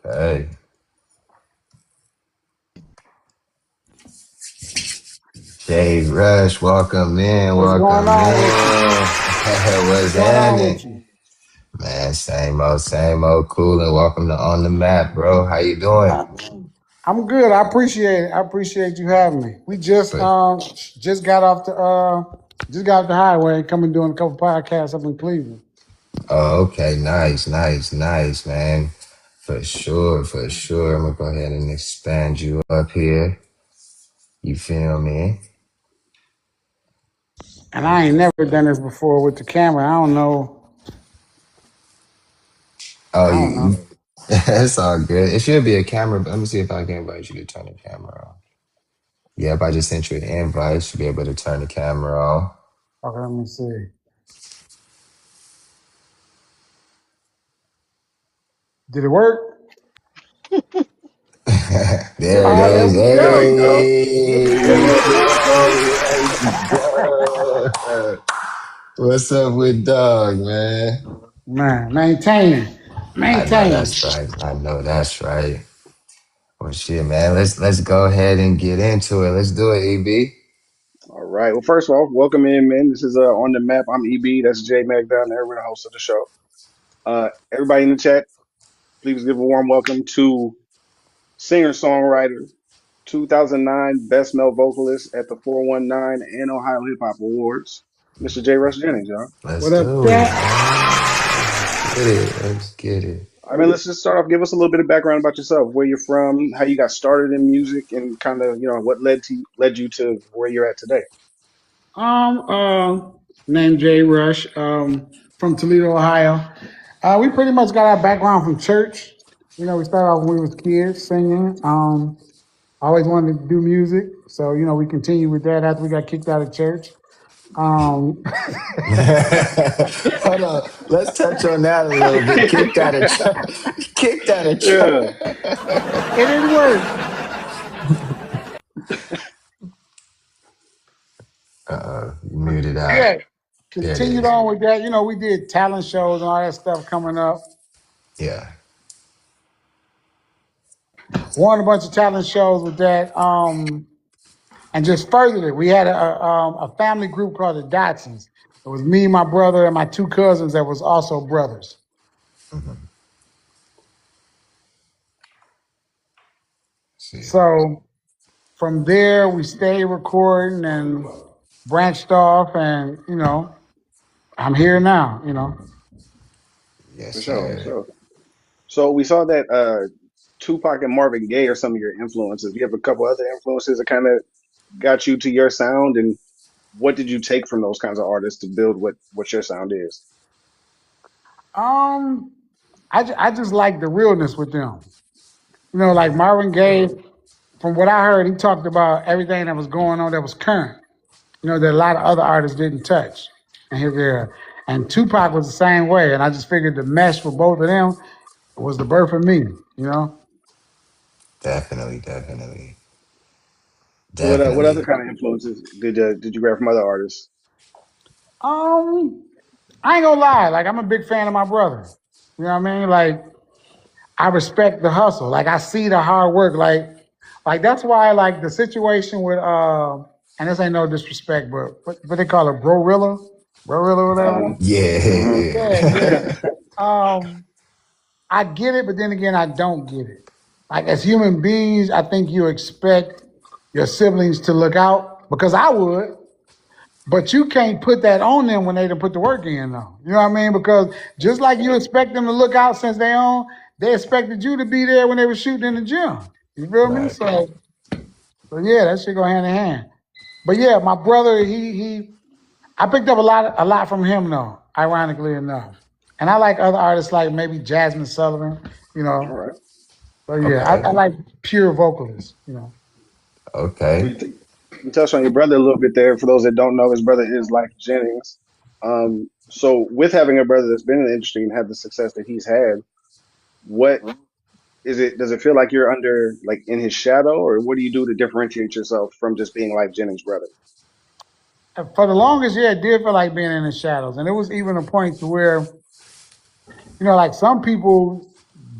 Hey, Jay Rush, welcome in, What's going welcome on with you? in. What's What's going on with happening? you? Man, same old, cool, and welcome to On the Map, bro. How you doing? I, I'm good. I appreciate it. I appreciate you having me. We just But, just got off the highway, coming doing a couple podcasts up in Cleveland. oh, okay, nice, man. For sure, for sure. I'm gonna go ahead and expand you up here. You feel me? And I ain't never done this before with the camera. I don't know. Oh, I don't know. it's all good. It should be a camera, but let me see if I can invite you to turn the camera on. Yep, I just sent you an invite. Should be able to turn the camera on. Okay, let me see. Did it work? There it Oh, there is. we go. There we go. There we Hey, go. There we go. let's go. What's up with Dog, man? Man, maintaining, I know maintaining. that's right. I know that's right. Well, shit, man. Let's go ahead and get into it. Let's do it, EB. All right. Well, first of all, welcome in, man. This is On the Map. I'm EB. That's Jay Mac down there. We're the host of the show. Everybody in the chat, please give a warm welcome to singer-songwriter, 2009 Best Male Vocalist at the 419 and Ohio Hip Hop Awards, Mr. Jay Rush Jennings, y'all. Let's What up, do it, chat? man. Let's get it. Let's get it. I mean, let's just start off. Give us a little bit of background about yourself, where you're from, how you got started in music, and kind of, what led you to where you're at today. Um, uh, Named Jay Rush, from Toledo, Ohio. We pretty much got our background from church. We started off when we was kids singing. Always wanted to do music, so we continued with that after we got kicked out of church. Um, Hold on. Let's touch on that a little bit. Kicked out of church. Kicked out of Yeah. church. it didn't work. You muted out. Yeah, There it continued is. on with that. We did talent shows and all that stuff coming up. Yeah. Won a bunch of talent shows with that. And just furthered it. We had a family group called the Dotsons. It was me, my brother, and my two cousins that was also brothers. Mm-hmm. See. So from there, we stayed recording and branched off, and I'm here now. Yes, For sure, for sir. sure. So we saw that Tupac and Marvin Gaye are some of your influences. Do you have a couple other influences that kind of got you to your sound, and what did you take from those kinds of artists to build what your sound is? Um, I just like the realness with them. Like Marvin Gaye. From what I heard, he talked about everything that was going on that was current. That a lot of other artists didn't touch. And here there. And Tupac was the same way. And I just figured the mesh for both of them was the birth of me. Definitely. So what other Definitely. kind of influences did you grab from other artists? Um, I ain't gonna lie, like I'm a big fan of my brother. You know what I mean? Like I respect the hustle. Like I see the hard work. Like that's why like the situation with and this ain't no disrespect, but what they call it, Brorilla, whatever. Hmm. Yeah, yeah. Yeah. Um, I get it, but then again, I don't get it. Like as human beings, I think you expect your siblings to look out because I would, but you can't put that on them when they done put the work in, though. You know what I mean? Because just like you expect them to look out since they expected you to be there when they were shooting in the gym. You feel me? Right. So yeah, that shit go hand in hand. But yeah, my brother, I picked up a lot from him though, ironically enough. And I like other artists like maybe Jazmine Sullivan, you All know. right. But yeah, I Okay. like pure vocalists. So Okay. you touched on your brother a little bit there. For those that don't know, his brother is Life Jennings. So with having a brother that's been in the industry and had the success that he's had, what is it? Does it feel like you're under like in his shadow, or what do you do to differentiate yourself from just being Life Jennings' brother? For the longest, yeah, it did feel like being in the shadows. And it was even a point to where, like some people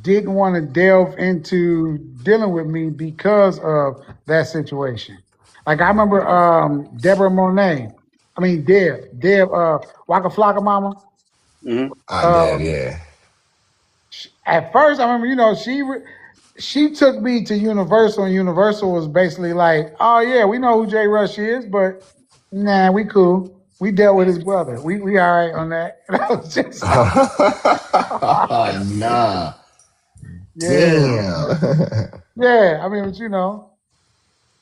didn't want to delve into dealing with me because of that situation. Like I remember Deborah Monet. I mean Deb Waka Flocka Mama. Hmm. Ah, Dev, Um, yeah. at first, I remember, she took me to Universal, and Universal was basically like, "Oh yeah, we know who Jay Rush is, but nah, we cool. We dealt with his brother. We all right on that." And I was just like, Nah. "Yeah, Damn. yeah." I mean,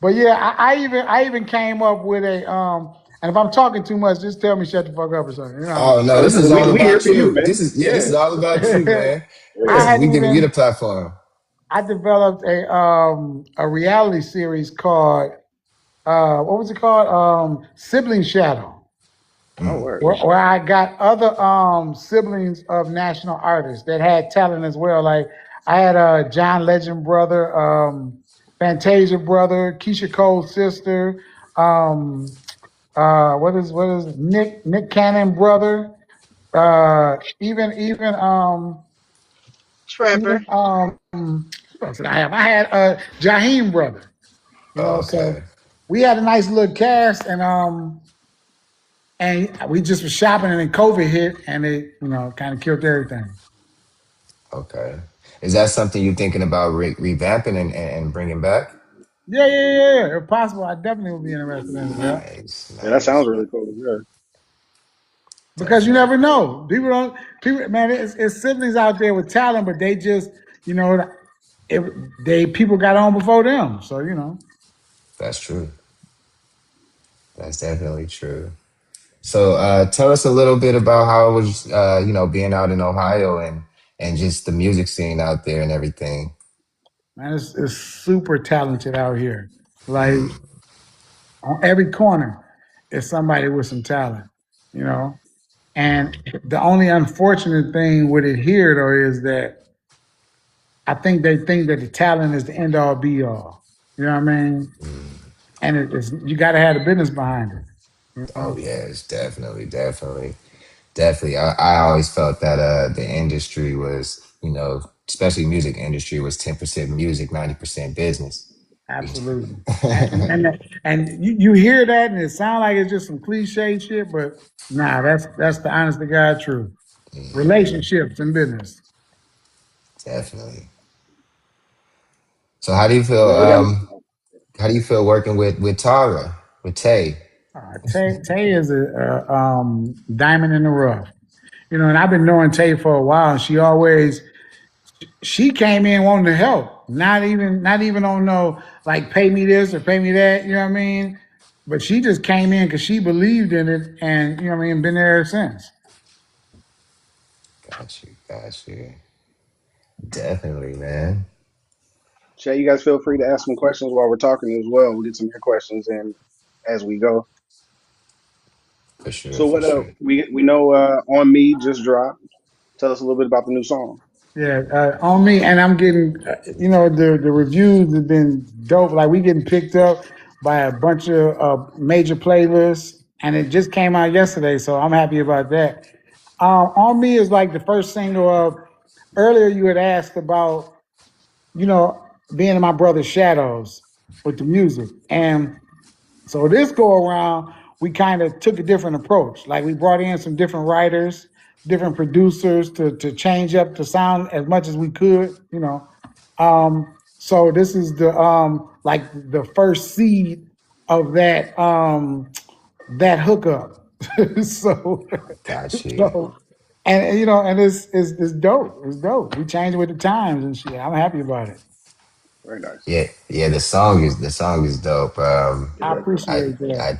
but yeah, I even came up with a And if I'm talking too much, just tell me shut the fuck up or something. You know what I Oh mean? no, this is all We here about for you, you. man. This Yeah, is all about you, man. I yeah. had We giving you even the platform. I developed a reality series called what was it called? Sibling Shadow, Oh, word. where I got other siblings of national artists that had talent as well. Like I had a John Legend brother, Fantasia brother, Keisha Cole's sister, um, what is Nick Cannon brother, even Trevor. who else did I have? I had Jaheim brother. Oh, So okay. we had a nice little cast, and we just was shopping, and then COVID hit, and it kind of killed everything. Okay. Is that something you're thinking about revamping and bringing back? Yeah, yeah, yeah, yeah. If possible, I definitely would be interested in it. Yeah, Nice, Yeah, that sounds nice. really cool. Yeah. because you Definitely. never know. People don't. People, man, it's siblings out there with talent, but they just, you know, it, they people got on before them. So That's true. That's definitely true. So tell us a little bit about how it was, being out in Ohio and just the music scene out there and everything. man, it's super talented out here. Like on every corner is somebody with some talent. You know, and the only unfortunate thing with it here, though, is that I think they think that the talent is the end all be all. You know what I mean? And it's you got to have the business behind it. You Oh know? yeah, it's definitely. I always felt that the industry was, especially music industry was 10% music, 90% business. Absolutely. And you hear that, and it sounds like it's just some cliche shit, but nah, that's the honest to God truth. Relationships and business. Definitely. So how do you feel? Yeah, we got. How do you feel working with Tara, with Tay? Tay is a diamond in the rough. And I've been knowing Tay for a while, and she came in wanting to help, not even on no like pay me this or pay me that. You know what I mean? But she just came in because she believed in it, and you know what I mean, been there ever since. Got you. Definitely, man. Shay, you guys feel free to ask some questions while we're talking as well. We'll get some of your questions in as we go. For sure, So for what sure. we know On Me just dropped. Tell us a little bit about the new song. Yeah, on me, and I'm getting, the reviews have been dope. Like we getting picked up by a bunch of major playlists, and it just came out yesterday, so I'm happy about that. On me is like the first single of. Earlier, you had asked about you know being in my brother's shadows with the music, and so this go around, we kind of took a different approach. Like we brought in some different writers, different producers to change up the sound as much as we could. So this is the like the first seed of that hookup. so Got you. so and it's dope. It's dope. We changed with the times and shit. I'm happy about it. Very nice. Yeah, yeah. The song is dope. I Yeah. I appreciate that.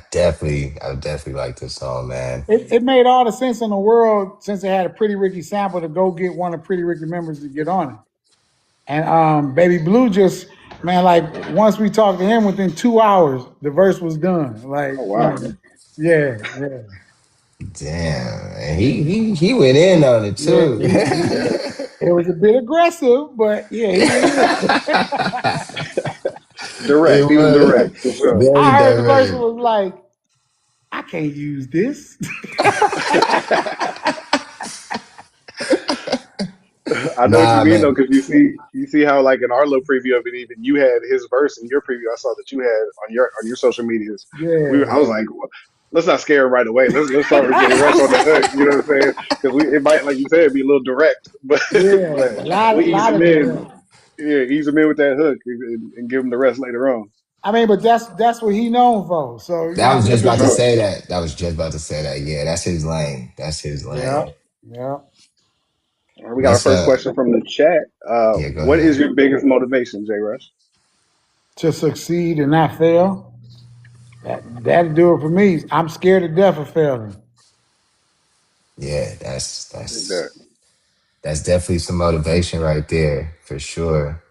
I definitely like this song, man. It made all the sense in the world since they had a Pretty Ricky sample to go get one of Pretty Ricky members to get on it. And Baby Blue just, man, like once we talked to him within 2 hours, the verse was done. Like, Oh wow. yeah, yeah. Damn, and he went in on it Yeah, too. it was a bit aggressive, but yeah, he went in. It Direct. He was was direct for sure. very I heard the verse direct. was like, I can't use this. I know what you Nah, mean though, man. because you see how like in our little preview of it, even you had his verse in your preview. I saw that you had on your social medias. I Yeah. was like, well, let's not scare him right away. Let's start with Jay Rush on the hook. You know what I'm saying? Because it might, like you said, be a little direct, but Yeah. but A lot, we ease lot him of in. direct. Yeah, ease him in with that hook and give him the rest later on. I mean, but that's what he known for. So you know I what was I just For about to sure. mean? say that. That was just about to say that. Yeah, that's his lane. That's his Yeah. lane. Yeah. All right, we got our Let's first question from the chat. yeah, go What is ahead. your biggest motivation, Jay Rush? To succeed and not fail. That'd do it for me. I'm scared to death of failing. Yeah, Dig that. that's definitely some motivation right there for sure.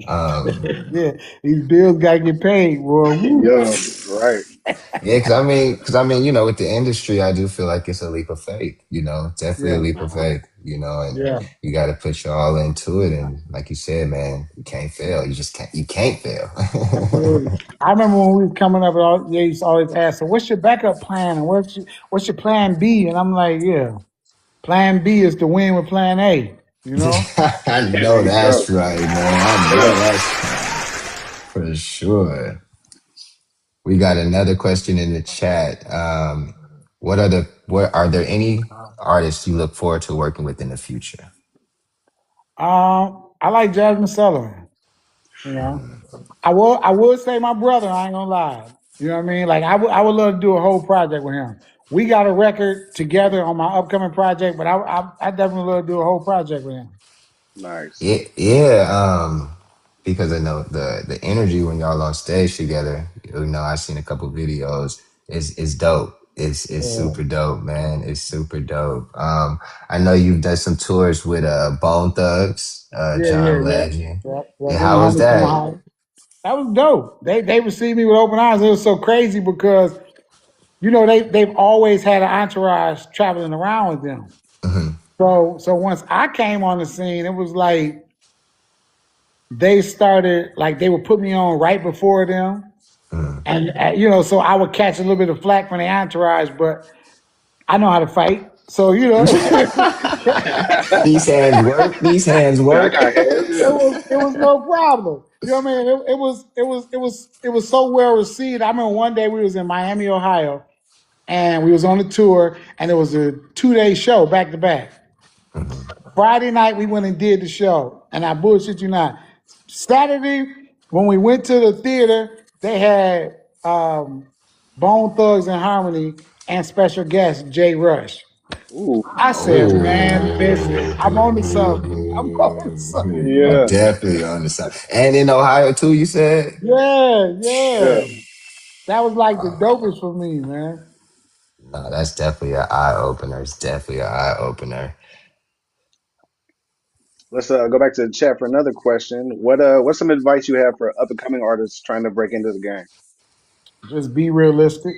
Um, Yeah. These bills gotta get paid, boy. Woo. Yeah, right. yeah, because I mean, with the industry, I do feel like it's a leap of faith. Definitely a Yeah. leap of faith. And Yeah. you got to put your all into it. And like you said, man, you can't fail. You just can't. You can't fail. Absolutely. I remember when we was coming up, they used to always ask, "So what's your backup plan and what's your plan B?" And I'm like, "Yeah, plan B is to win with plan A." You know? I know There you go. that's right, man. I know Yeah. that's right for sure. We got another question in the chat. What are there any artists you look forward to working with in the future? I like Jazmine Sullivan. You know, I would say my brother. I ain't gonna lie. You know what I mean? Like I would love to do a whole project with him. We got a record together on my upcoming project, but I definitely love to do a whole project with him. Nice. Yeah, yeah. Because I know the energy when y'all on stage together. I seen a couple videos. It's dope. It's Yeah, super dope, man. It's super dope. I know you've done some tours with Bone Thugs, yeah, yeah, John yeah, Legend. yeah, yeah. Yeah, Them the how was homies from that? Ohio. That was dope. They received me with open arms. It was so crazy because they've always had an entourage traveling around with them. Mhm, So once I came on the scene, it was like they started like they would put me on right before them, mhm. and so I would catch a little bit of flack from the entourage, but I know how to fight. So These hands work. These hands Yeah, I work. got hands. Yeah. it was no problem. You know what I mean? It was so well received. I remember one day we was in Miami, Ohio, and we was on a tour, and it was a 2-day show back to back. Mhm. Friday night we went and did the show, and I bullshit you not. Saturday when we went to the theater, they had Bone Thugs and Harmony and special guest Jay Rush. Ooh. I said, man, listen, I'm on to something. I'm on to something. Oh, Yeah. definitely on the side. And in Ohio too, you said? Yeah, Yeah. yeah. That was like the dopest for me, man. No, that's definitely an eye opener. It's definitely an eye opener. Let's go back to the chat for another question. What's some advice you have for up and coming artists trying to break into the game? Just be realistic.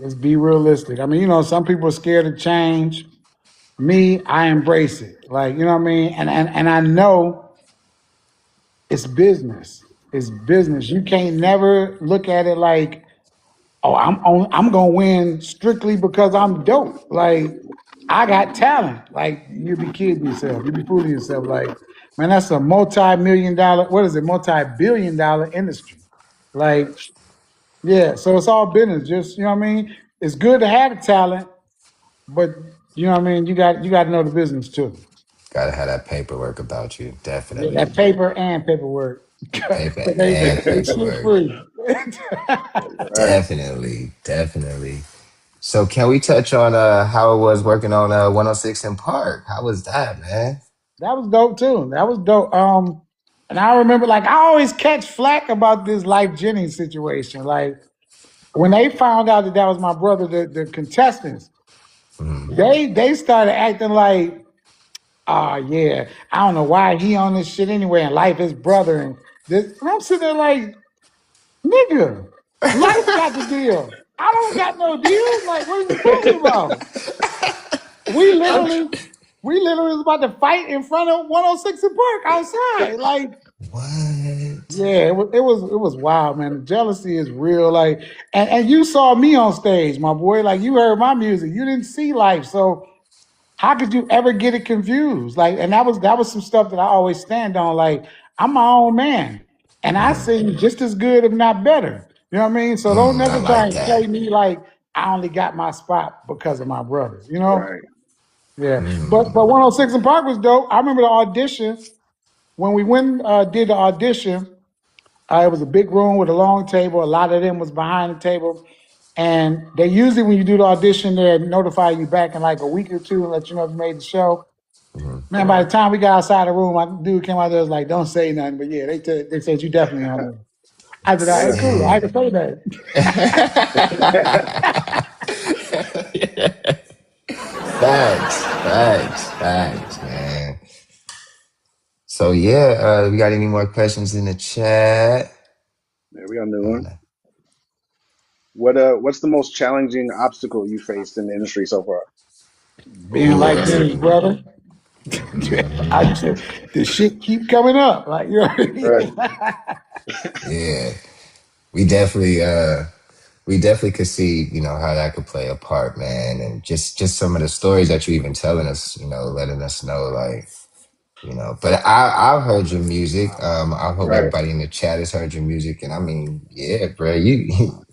Just be realistic. I mean, some people are scared to change. Me, I embrace it. Like, you know what I mean? And I know it's business. It's business. You can't never look at it like, oh, I'm gonna win strictly because I'm dope. Like, I got talent. Like, you be kidding yourself. You be fooling yourself. Like, man, that's a multi-million dollar, what is it, multi-billion dollar industry. Like, yeah, so it's all business. Just, you know what I mean? It's good to have the talent, but you know what I mean, you got to know the business too. Gotta have that paperwork about you. Yeah, Definitely. that paper and paperwork. Paper and they slip paperwork. free. Right. Definitely. Definitely. So can we touch on how it was working on 106 in Park? How was that, man? That was dope too. That was dope. And I remember, like, I always catch flack about this Life Jennings situation. Like, when they found out that that was my brother, the contestants, Mhm. they started acting like, oh yeah, I don't know why he on this shit anyway, and Life his brother, and this. And I'm sitting there like, nigga, Life got the deal. I don't got no deal. Like, what are you talking about? We literally, we literally was about to fight in front of 106 and Park outside. Like, What? yeah, it was wild, man. The jealousy is real. Like, and you saw me on stage, my boy. Like, you heard my music. You didn't see Life, so How could you ever get it confused? Like, and that was some stuff that I always stand on. Like, I'm my own man, and I sing just as good, if not better. You know what I mean? So don't I never try like and play that. me like I only got my spot because of my brother. You know? Right. Yeah. But 106 in Park was dope. I remember the audition when we went did the audition. It was a big room with a long table. A lot of them was behind the table. And they usually, when you do the audition, they notify you back in like a week or two and let you know if you made the show. Man, by the time we got outside the room, my dude came out there was like, "Don't say nothing." But yeah, they said you definitely on there. I said, "All right, cool. I can say that." Facts, man. So yeah, we got any more questions in the chat? There we got a new one. What's the most challenging obstacle you faced in the industry so far? Being Ooh, like that's a Jenny's brother, I just the shit keep coming up. Like you know what I Right. mean? yeah. We definitely we definitely could see, how that could play a part, man. And just some of the stories that you even telling us, letting us know like, but I've heard your music. I hope Right. everybody in the chat has heard your music. And I mean, yeah, bro, you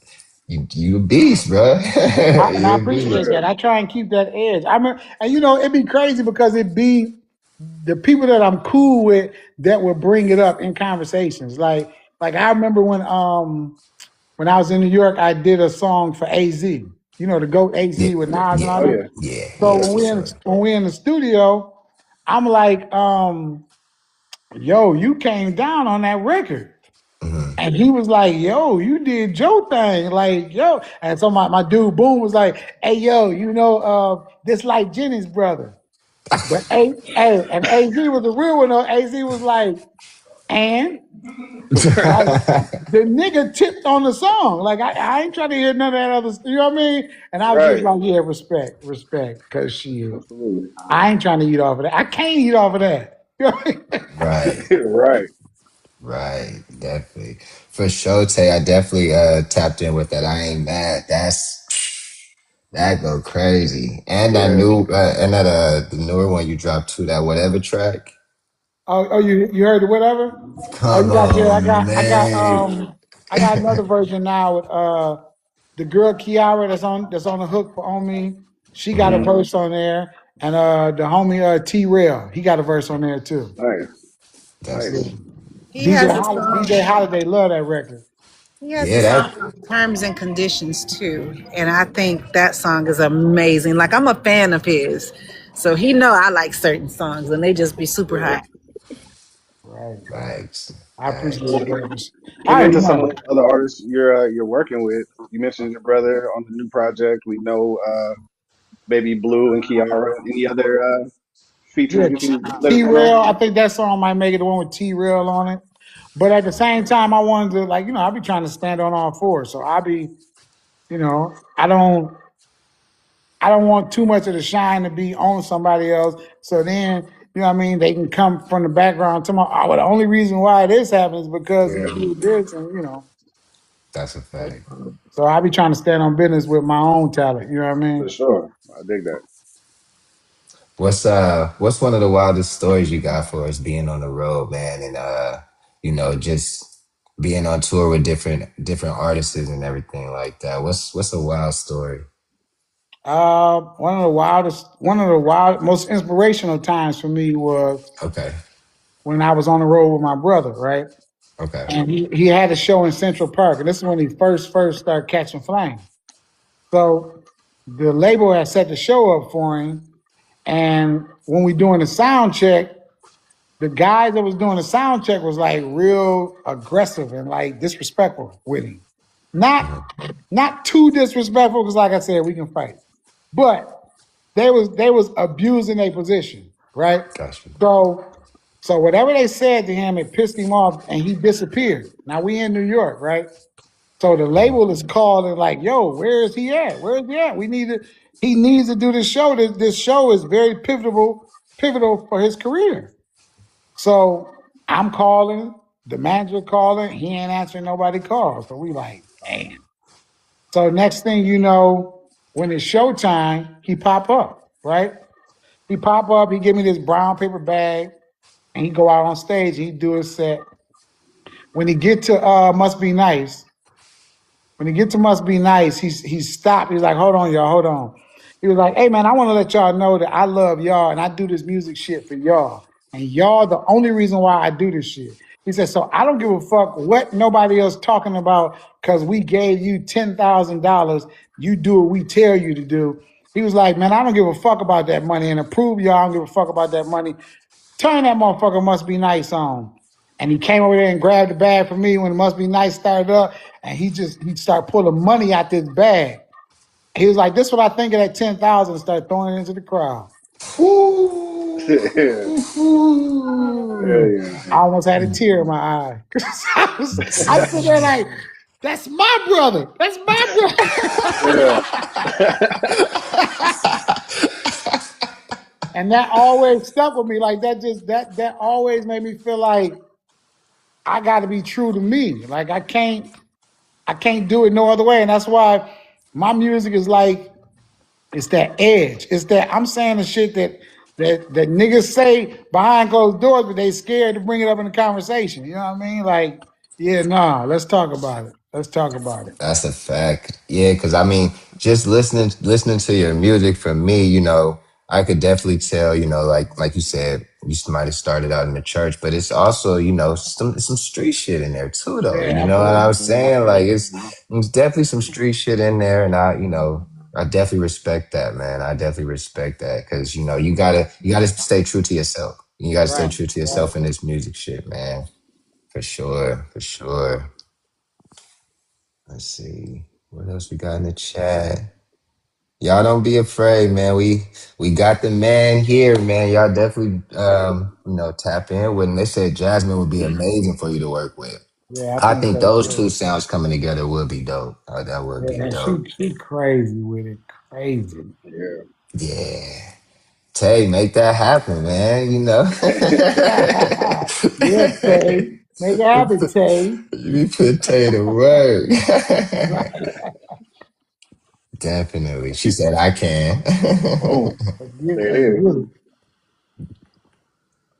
you a beast, bro. And I You a appreciate beast. that. I try and keep that edge. I mean, and it'd be crazy because it'd be the people that I'm cool with that will bring it up in conversations. Like I remember when I was in New York, I did a song for AZ. You know, the GOAT Yeah, AZ with Nas and yeah, all Oh them. yeah. So yeah, for sure. when we in the studio, I'm like, yo, you came down on that record. And he was like, yo, you did your thing. Like, yo. And so my dude Boom was like, hey, yo, this like Jenny's brother. But and AZ was the real one though. AZ was like, and like the nigga tipped on the song. Like I ain't trying to hear none of that other stuff. You know what I mean? And I was just Right. like, yeah, respect. Cause Absolutely. I ain't trying to eat off of that. I can't eat off of that. You know what I mean? Right. Right. Right, definitely. For sure, Tay, I definitely tapped in with that. I ain't mad. That go crazy. And that Yeah. new and that the newer one you dropped too, that whatever track. Oh, you heard it, whatever? Oh, you Come got yeah, on, man. I got another version now with the girl Kiara that's on the hook for On Me. She got a Hmm. verse on there. And the homie T Rail, he got a verse on there too. Nice. That's Nice. He has a DJ song. Holiday love that record. He has a yeah, song that called Terms and Conditions too, and I think that song is amazing. Like I'm a fan of his, so he know I like certain songs, and they just be super Yeah. hot. Right. facts. I Facts. appreciate Well, that. getting I into some of know. the other artists you're working with. You mentioned your brother on the new project. We know Baby Blue and Kiara. Any other features Yeah, you can let us T know? Rail. I think that song might make it the one with T Rail on it. But at the same time, I wanted to I'll be trying to stand on all fours. So I'll be, you know, I don't want too much of the shine to be on somebody else. So then, you know what I mean, they can come from the background to my oh, well, the only reason why this happens is because he Yeah, did this and That's a fact. so I'll be trying to stand on business with my own talent, you know what I for mean? sure. I dig that. What's one of the wildest stories you got for us being on the road, man, and just being on tour with different artists and everything like that. What's a wild story? One of the most inspirational times for me was Okay. when I was on the road with my brother, right? Okay. And he had a show in Central Park, and this is when he first started catching flame. So the label had set the show up for him, and when we doing the sound check, the guy that was doing the sound check was like real aggressive and like disrespectful with him. Not not too disrespectful because, like I said, we can fight, but they was abusing their position, right? Got you. So so whatever they said to him, it pissed him off, and he disappeared. Now we in New York, right? So the label is calling like, "Yo, where is he at? Where is he at? We need to. He needs to do this show. This show is very pivotal for his career." So I'm calling, the manager calling, he ain't answering nobody calls. So we like, damn. So next thing you know, when it's showtime, he pop up, right? He pop up, he give me this brown paper bag, and he go out on stage. He do his set. When he get to Must Be Nice, when he get to Must Be Nice, he stopped. He's like, hold on, y'all, hold on. He was like, hey man, I want to let y'all know that I love y'all and I do this music shit for y'all. And y'all the only reason why I do this shit. He said, so I don't give a fuck what nobody else talking about because we gave you $10,000. You do what we tell you to do. He was like, man, I don't give a fuck about that money. And to prove y'all I don't give a fuck about that money, turn that motherfucker Must Be Nice on. And he came over there and grabbed the bag for me when it Must Be Nice started up. And he started pulling money out this bag. He was like, this is what I think of that 10,000 and started throwing it into the crowd. Yeah, yeah, I almost had a tear in my eye. I stood there like, that's my brother. That's my brother. And that always stuck with me. Like that always made me feel like I gotta be true to me. Like I can't do it no other way. And that's why my music is like, it's that edge. It's that I'm saying the shit that niggas say behind closed doors, but they scared to bring it up in the conversation. You know what I mean? Like, yeah, nah, let's talk about it. Let's talk about it. That's a fact. Yeah, because I mean, just listening to your music for me, I could definitely tell, like you said, you might have started out in the church, but it's also, some street shit in there too, though. Yeah, You know what absolutely. I was saying? Like it's definitely some street shit in there, and I definitely respect that, man. I definitely respect that because you gotta stay true to yourself. You gotta stay Right, true to right. yourself in this music shit, man. For sure, for sure. Let's see. What else we got in the chat? Y'all don't be afraid, man. We got the man here, man. Y'all definitely tap in with him. They said Jazmine would be amazing for you to work with. Yeah, I I think think so those two too. sounds coming together would be dope. That would Yeah, be and dope. she crazy with it. Crazy. yeah. Yeah. Tay, make that happen, man. Yeah, Tay. Make it happen, Tay. You put Tay to work. Right. Definitely. She said I can. Boom. There Let's it is. get it.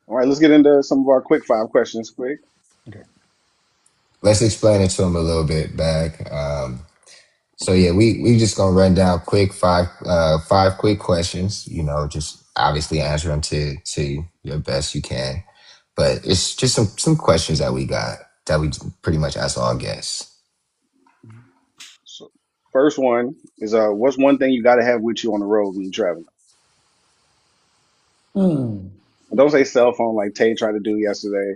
All right, let's get into some of our quick five questions. Quick. Okay. Let's explain it to him a little bit back. So yeah, we just gonna run down five quick questions. Just obviously answer them to your best you can. But it's just some questions that we got that we pretty much ask all guests. So, first one is what's one thing you got to have with you on the road when you're traveling? Mm. And don't say cell phone like Tay tried to do yesterday.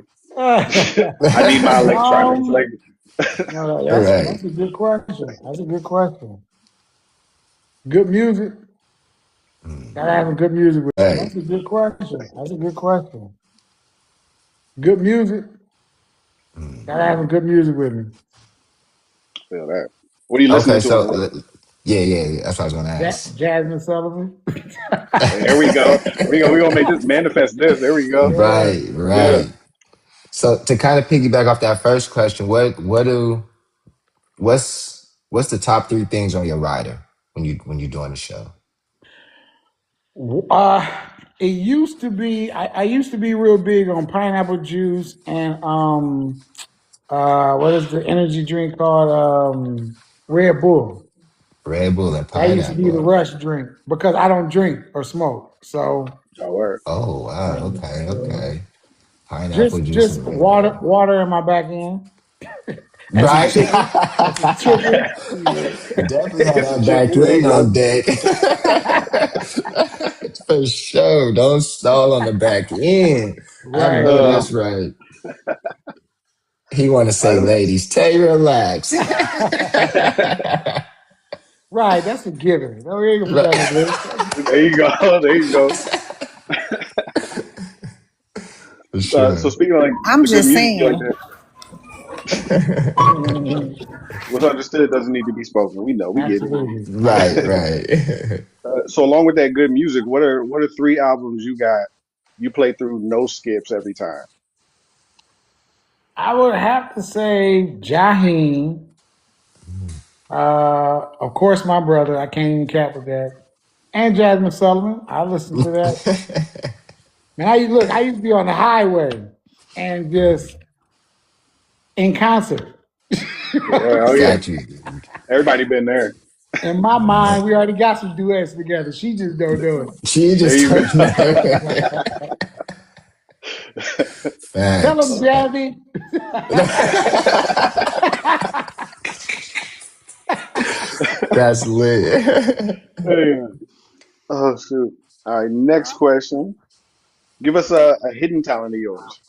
I need my electronics. um, Like, no, Right. that's a good question. That's a good question. Good music. Gotta have some good music with me. Right. That's a good question. That's a good question. Good music. Gotta have some good music with me. feel that. What are you listening Okay, to on so the road? yeah, that's what I was gonna ask. Jazmine Sullivan. There we go. There we go. We're gonna make this manifest this. There we go. Yeah. Right, Yeah. right. So to kind of piggyback off that first question, what's the top three things on your rider when you're doing the show? Uh, it used to be. I used to be real big on pineapple juice and what is the energy drink called? Red Bull. Red Bull and That used to be the pineapple. rush drink because I don't drink or smoke. So Oh, word. Oh wow, okay, uh, okay. Pineapple juice just and Red Bull. water in my back end and some Right? chicken and some chicken. Yeah. Definitely have Some that back chicken. There you end go. on deck. For sure. Don't stall on the back end. I Right, know Uh, that's right. He want to all say, right. ladies, Tay, relax. right. That's a given. No, we ain't gonna put that on the list. There you go. There you go. For So sure. speaking of like I'm the good just music you like saying. that, what's understood doesn't need to be spoken. We know. We get Absolutely, Right, absolutely. right. so along with that good music, what are three albums you got you play through no skips every time? I would have to say Jaheim. Of course, my brother. I can't even cap with that. And Jazmine Sullivan. I listen to that. Man, I used to be on the highway and just in concert. Yeah, oh yeah. Got you. Everybody been there. In my Man. mind, we already got some duets together. She just don't do She There just you don't go. know. it. Tell him, Facts. Jazzy. That's lit. Yeah. Oh shoot. All right, next question. Give us a hidden talent of yours.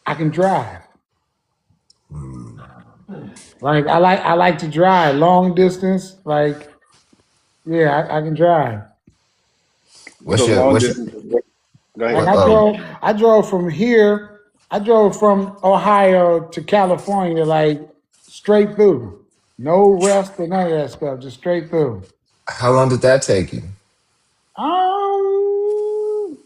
I can drive. Like I like to drive long distance. Like yeah, I can drive. What's What's those your long what's your distances? Go ahead. Like what oh I drove from here. I drove from Ohio to California, like straight through, no rest or none of that stuff, just straight through. how long did that take you? Um,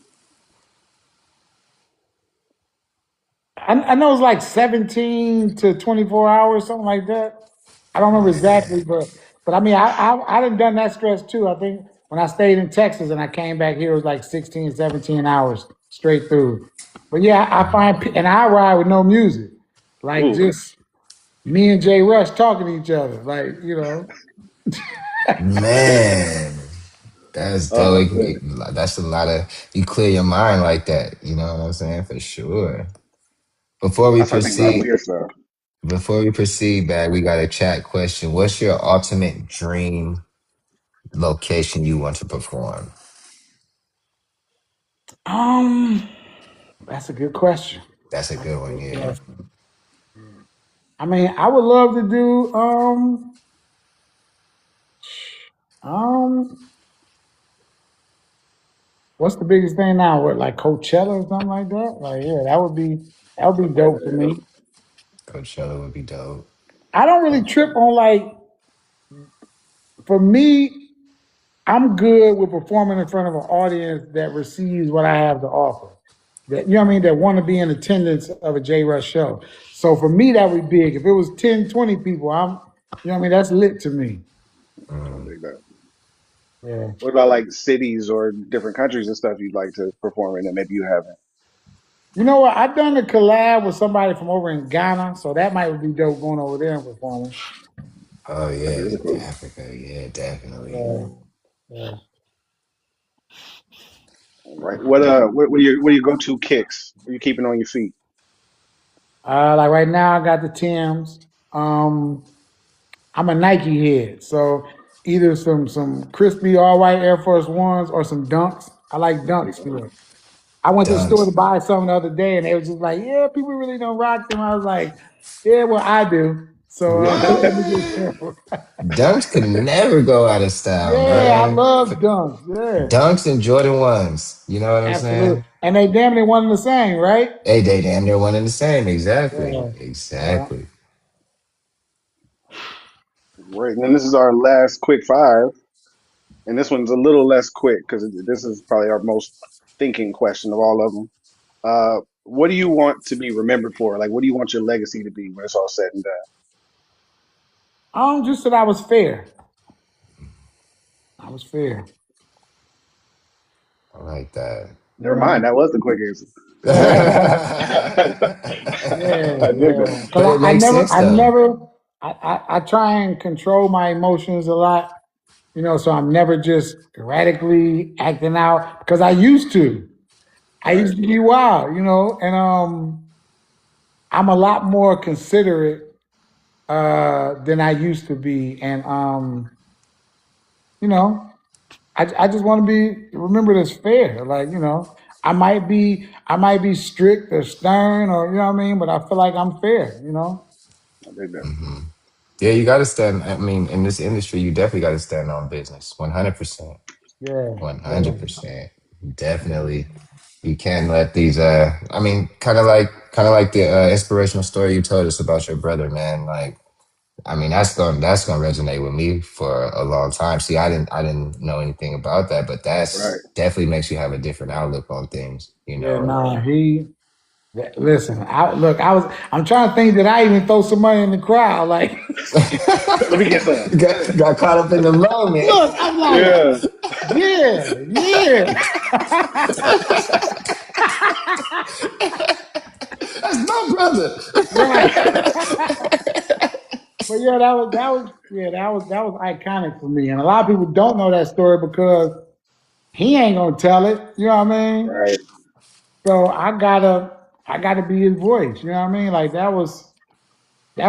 I know it's like 17 to 24 hours, something like that. I don't remember exactly, but I mean, I done that stretch too. I think when I stayed in Texas and I came back here, it was like 16, 17 hours straight through. But yeah, I find, and I ride with no music, like Ooh. just me and Jay Rush talking to each other, like Man, that's Oh dope. man. That's a lot of you clear your mind like that. You know what I'm saying? For sure. Before we I start thinking about proceed, weird stuff. bag, we got a chat question. What's your ultimate dream location you want to perform? um, that's a good question. That's a That's a good one, good yeah. question. I mean, I would love to do um what's the biggest thing now? What like Coachella or something like that? Like yeah, that would be dope for me. Coachella would be dope. I don't really trip on like for me, I'm good with performing in front of an audience that receives what I have to offer. That you know what I mean, that want to be in attendance of a J Rush show. So for me, that would be big. If it was 10, 20 people, you know what I mean, that's lit to me. I Mm. dig that. Yeah. What about like cities or different countries and stuff you'd like to perform in that maybe you haven't? You know what? I've done a collab with somebody from over in Ghana, so that might be dope going over there and performing. Oh That'd be yeah, really cool. Africa, yeah, definitely. Yeah, yeah. All right. What are your go to kicks? What are you keeping on your feet? Like right now, I got the Tims. Um, I'm a Nike head, so either some crispy all white Air Force Ones or some Dunks. I like There you Dunks go. still. I went to the store to Dunks. buy something the other day, and they was just like, "Yeah, people really don't rock them." I was like, "Yeah, well, I do." So let What? me get some. Dunks could never go out of style, Yeah, I man. love Dunks. Yeah, Dunks and Jordan ones. You know what I'm absolutely. saying? And they damn near one and the same, right? Hey, they damn near one and the same. Exactly. Yeah, yeah. Exactly. Right. And then this is our last quick five, and this one's a little less quick because this is probably our most thinking question of all of them. What do you want to be remembered for? Like, what do you want your legacy to be when it's all said and done? Just that I was fair. I was fair. I like that. You Never know. mind, that was the quick answer. Yeah, I dig yeah. that. Because But it I makes never, sense I though. never, I try and control my emotions a lot. So I'm never just erratically acting out because I used to. I Right. used to be wild, and I'm a lot more considerate than I used to be, and you know, I just want to be remembered as fair. Like I might be strict or stern or you know what I mean, but I feel like I'm fair. I dig that. Hmm. Yeah, you got to stand. I mean, in this industry, you definitely got to stand on business. 100%. Yeah, yeah, 100%. Definitely. You can't let these. I mean, kind of like the inspirational story you told us about your brother, man. Like, I mean, that's gonna resonate with me for a long time. See, I didn't know anything about that, but Right. that's definitely makes you have a different outlook on things. You yeah. know. Nah, Listen, I'm trying to think that I even throw some money in the crowd. Like, Let me get some. got caught up in the moment. look, I'm like, Yeah. yeah, yeah, That's my brother. right. But yeah, that was iconic for me. And a lot of people don't know that story because he ain't gonna tell it. You know what I mean? Right. So I gotta be his voice. You know what I mean? Like that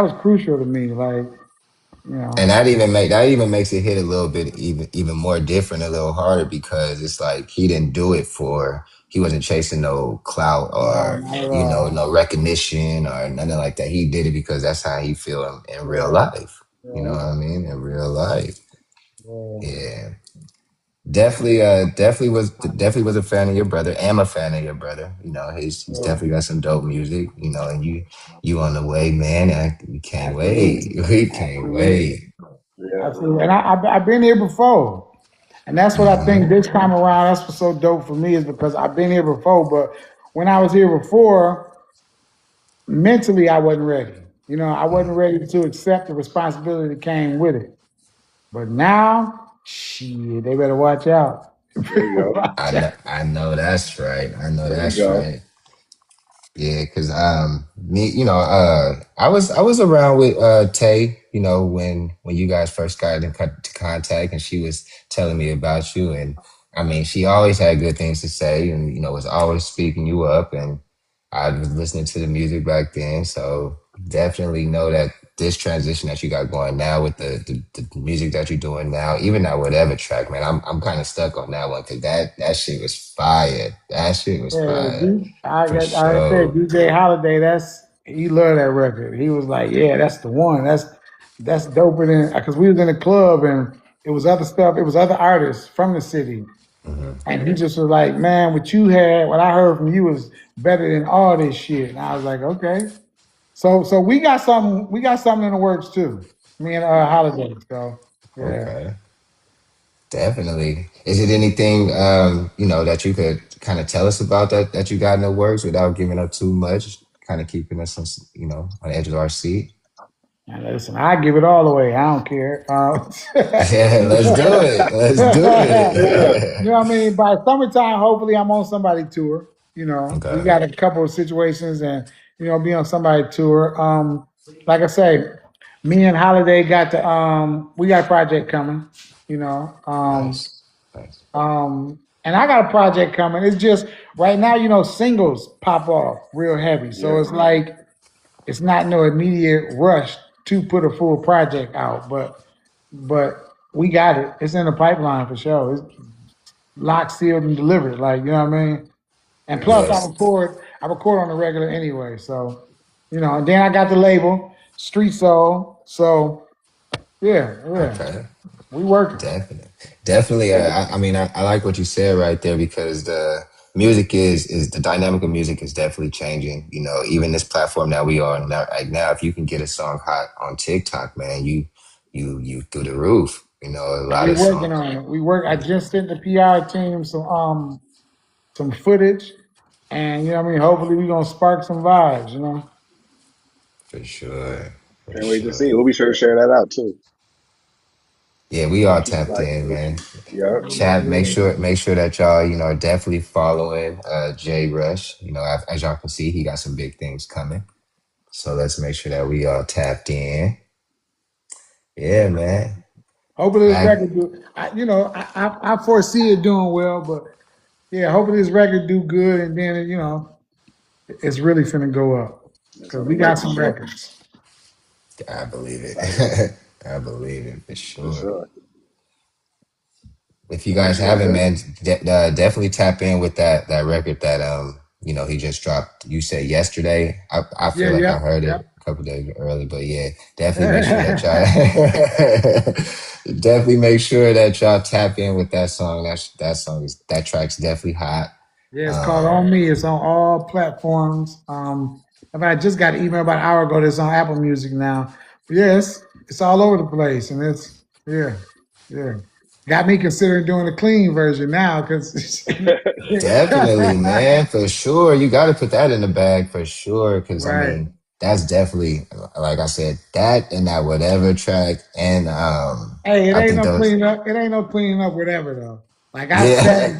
was crucial to me. Like, you And know, that even makes it hit a little bit even more different, a little harder because it's like he wasn't chasing no clout no, or not at all. no recognition or nothing like that. He did it because that's how he feel in real Yeah, life. You know yeah, what I mean? In real life. yeah, Yeah. Definitely was a fan of your brother. Am a fan of your brother. He's yeah. definitely got some dope music. And you on the way, man. We can't wait. Absolutely, We can't wait. absolutely, Yeah. absolutely. And I've been here before, and that's what I think Hmm. this time around. That's what's so dope for me is because I've been here before. But when I was here before, mentally I wasn't ready. I wasn't ready to accept the responsibility that came with it. But now, shit, they better watch out. There you go. I Watch know, out. I know that's right. I know There you that's go. right. Yeah, cause me, I was around with Tay, when you guys first got to contact, and she was telling me about you, and I mean, she always had good things to say, and was always speaking you up, and I was listening to the music back then, so definitely know that this transition that you got going now with the music that you're doing now, even that whatever track, man, I'm kind of stuck on that one because that shit was fire. That shit was Yeah, fire for I said sure. DJ Holiday. He loved that record. He was like, "Yeah, that's the one. That's doper than." Because we was in a club and it was other stuff. It was other artists from the city, Hmm. and he just was like, "Man, what I heard from you was better than all this shit." And I was like, "Okay." So we got something. We got something in the works too. Me and Holiday. So yeah. Okay, definitely. Is it anything that you could kind of tell us about that you got in the works without giving up too much, kind of keeping us on the edge of our seat? Now, listen, I give it all away. I don't care. Yeah, let's do it. Let's do Yeah. You know it. what I mean? By summertime, hopefully I'm on somebody tour. We Okay, got a couple of situations and be on somebody tour. Like I say, me and Holiday got we got a project coming, you know. nice, nice. And I got a project coming. It's just right now, singles pop off real heavy. So Yeah. it's like it's not no immediate rush to put a full project out, but we got it. It's in the pipeline for sure. It's locked, sealed, and delivered. Like, you know what I mean? And There you plus, go. I record on the regular anyway. So, and then I got the label Street Soul. So, yeah, yeah, Okay. we working. Definitely, definitely. Yeah. I mean, I like what you said right there because the music is the dynamic of music is definitely changing. Even this platform that we are now, like now, if you can get a song hot on TikTok, man, you through the roof. A And lot we of working songs on it. I just sent the PR team some footage, and you know what I mean. Hopefully, we gonna spark some vibes. for sure, for Can't wait to see. sure. We'll be sure to share that out too. Yeah, we all Keep it tapped like, in, man. yeah. Chat, make sure that y'all, are definitely following Jay Rush. As y'all can see, he got some big things coming. So let's make sure that we all tapped in. Yeah, man. Hopefully, this Back. record do. I foresee it doing well, but yeah, hopefully this record do good, and then it's really finna go up It's because on the we got way for some sure. records. I believe Excited it. I believe it for for sure. sure. If you For guys sure. haven't, That, man, definitely tap in with that record that he just dropped. You said yesterday. I Yeah, feel like I yep, heard it yep. a couple days early, but yeah, definitely make sure that y'all definitely make sure that y'all tap in with that song. That track's definitely hot. Yeah, it's called Um, On Me. It's on all platforms. I just got an email about an hour ago that's on Apple Music now. But yes, it's all over the place, and it's yeah, yeah. got me considering doing the clean version now because Definitely, man, for sure. You got to put that in the bag for sure. Cause I right. mean, that's definitely, like I said, that and that whatever track. And Hey, it I ain't think no those, cleaning up. It ain't no cleaning up, whatever though. Like yeah,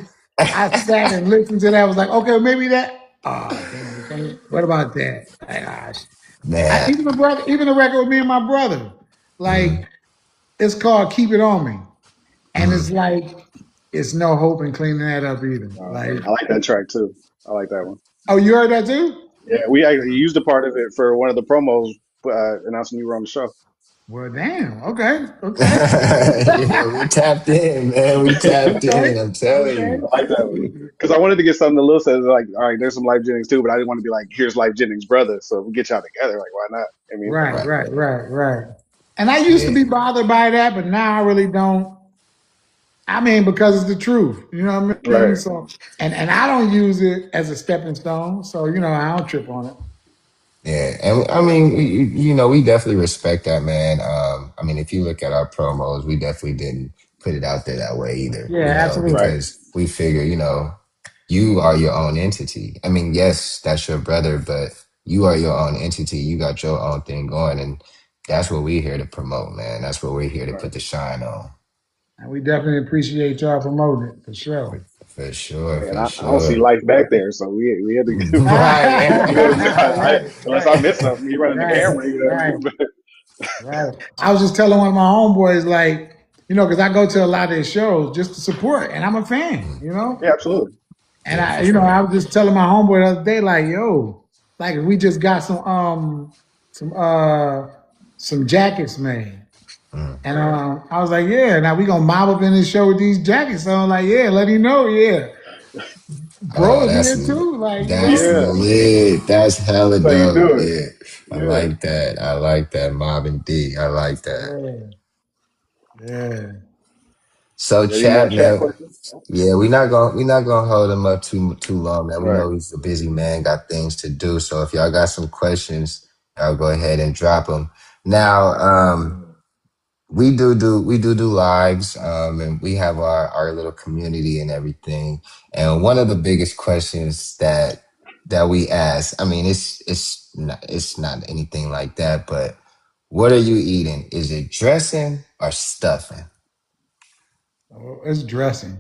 I sat and listened to that. I was like, okay, maybe that. Oh, damn. What about that? Like, gosh. man. Even the record with me and my brother. Mm, Like, it's called "Keep It On Me," and mm. it's like it's no hope in cleaning that up either. Like, I like that track too. I like that one. oh, you heard that too? Yeah, we actually used a part of it for one of the promos announcing you were on the show. Well, damn. Okay, okay, Yeah, we tapped in, man. We tapped okay, in. I'm telling okay. you. I like that one because I wanted to get something that Lil says like, all right, there's some Life Jennings too, but I didn't want to be like, here's Life Jennings' brother, so we get y'all together. Like, why not? I mean, Right, Right. right, right, right. And I used to Yeah. be bothered by that, but now I really don't. I mean, because it's the truth. You know what I mean? right, So, and I don't use it as a stepping stone. So, I don't trip on it. Yeah, and I mean, we definitely respect that, man. I mean, if you look at our promos, we definitely didn't put it out there that way either, Yeah, absolutely. right, because we figure, you are your own entity. I mean, yes, that's your brother, but you are your own entity. You got your own thing going, and that's what we're here to promote, man. That's what we're here to right. put the shine on. And we definitely appreciate y'all promoting it for sure. For sure, And for I don't see sure. Life back there, so we had to. Right. Unless I missed something, you running the right, camera, you know what I right, mean? But right. I was just telling one of my homeboys, like, because I go to a lot of their shows just to support, and I'm a fan. yeah, absolutely. And Yeah, I, for you know, sure. I was just telling my homeboy the other day, like, yo, like we just got some some jackets made. Mm. And I was like, yeah, now we gonna mob up in this show with these jackets. So I'm like, yeah, let him know, yeah. Oh, Bro is here too. Like, that's Yeah, lit. That's hella that's how you dope. do it. Yeah, I Yeah. like that. I like that. Mob and D. I like that. yeah, yeah. So Any more chat, chat man. questions? Yeah, we not gonna hold him up too long, man. We Right. know he's a busy man, got things to do. So if y'all got some questions, y'all go ahead and drop them. Now, we do lives, and we have our little community and everything. And one of the biggest questions that we ask, I mean, it's not anything like that, but what are you eating? Is it dressing or stuffing? Oh, it's dressing.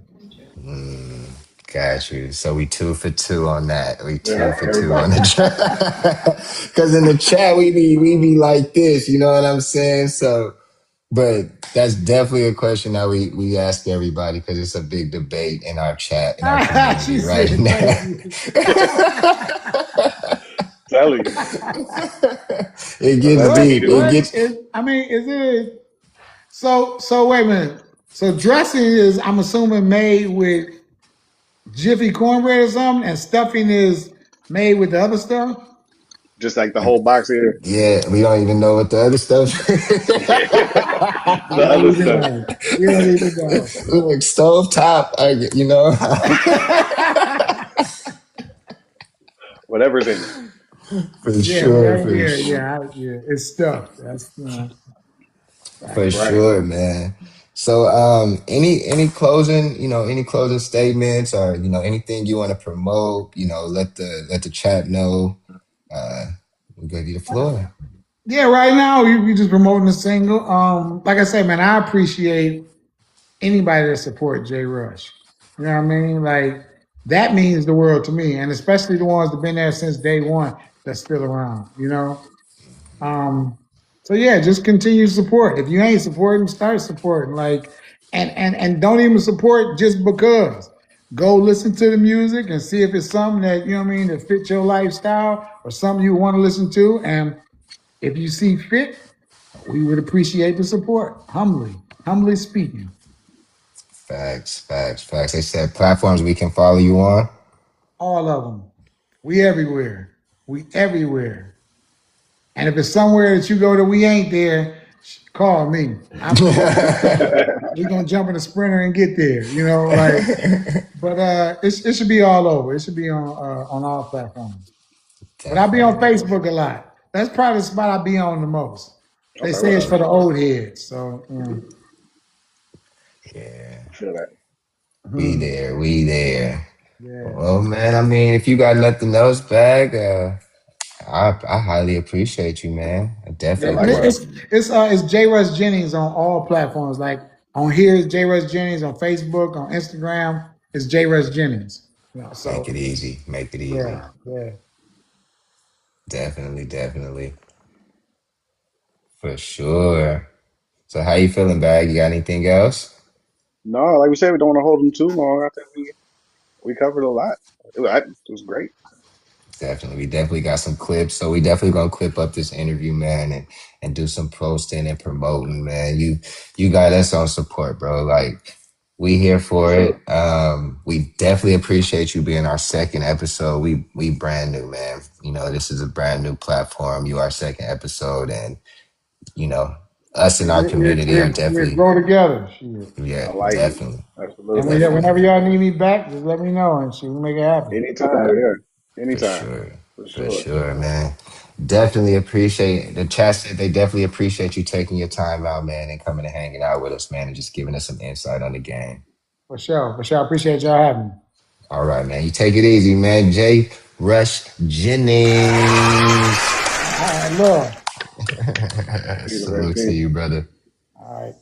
Mm, got you. So we 2 for 2 on that. We Yeah, two for every two on time. the chat. Because in the chat we be like this, you know what I'm saying? So, but that's definitely a question that we ask everybody because it's a big debate in our chat in our She community right said, now. thank you. Telling you. It So gets that's the key deep. to It it. What gets is? I mean, is it? So wait a minute. So dressing is, I'm assuming, made with Jiffy cornbread or something, and stuffing is made with the other stuff. Just like the whole box here. yeah. We don't even know what the other stuff. You The don't other even stuff. know. You don't even know. Look, stove top. Whatever's in it. For Yeah, sure, whatever. for Yeah, sure. yeah. It's stuff. That's For right. Right. sure, man. So, any closing statements or anything you want to promote, let the chat know. Uh, we give you the floor. Yeah, right now we just promoting the single. Like I said, man, I appreciate anybody that support Jay Rush. You know what I mean? Like that means the world to me, and especially the ones that been there since day one that's still around. Um, so yeah, just continue to support. If you ain't supporting, start supporting. Like, and don't even support just because. Go listen to the music and see if it's something that that fits your lifestyle or something you want to listen to. And if you see fit, we would appreciate the support. Humbly speaking. Facts, facts, facts. They said platforms we can follow you on. All of them. We everywhere. We everywhere. And if it's somewhere that you go that we ain't there, call me. We're gonna jump in a sprinter and get there. But it should be all over. It should be on all platforms. But I be on Definitely. Facebook a lot. That's probably the spot I be on the most. They Okay, say right it's on. for the old heads. So Yeah. I feel that. We Hmm. there. We there. Yeah. Well, man, I mean, if you got nothing else back, I highly appreciate you, man. I Yeah, definitely And do. likewise. it's Jay Rush Jennings on all platforms. Like on here is Jay Rush Jennings, on Facebook, on Instagram, it's Jay Rush Jennings. You know, Make so it easy. Make it easy. yeah, yeah. Definitely, definitely. For sure. So how you feeling, Bag? You got anything else? No, like we said, we don't want to hold them too long. I think we covered a lot. It was great. Definitely. We definitely got some clips. So we definitely gonna clip up this interview, man, and do some posting and promoting, man. You got us on support, bro. Like we here For for sure. it. We definitely appreciate you being our second episode. We brand new, man. You know, this is a brand new platform. You our second episode, and you know, us in We our community are we definitely, grow together. Shit. yeah, I like it. definitely, And Absolutely. whenever definitely. y'all need me back, just let me know and shit, we make it happen. Anytime. Yeah. For Anytime. sure. For For sure. sure, man. Definitely appreciate the chat said they definitely appreciate you taking your time out, man, and coming and hanging out with us, man, and just giving us some insight on the game. For sure. For sure. I appreciate y'all having me. All right, man. You take it easy, man. Jay Rush Jennings. All right, love. Peace and Salute to peace. you, brother. All right.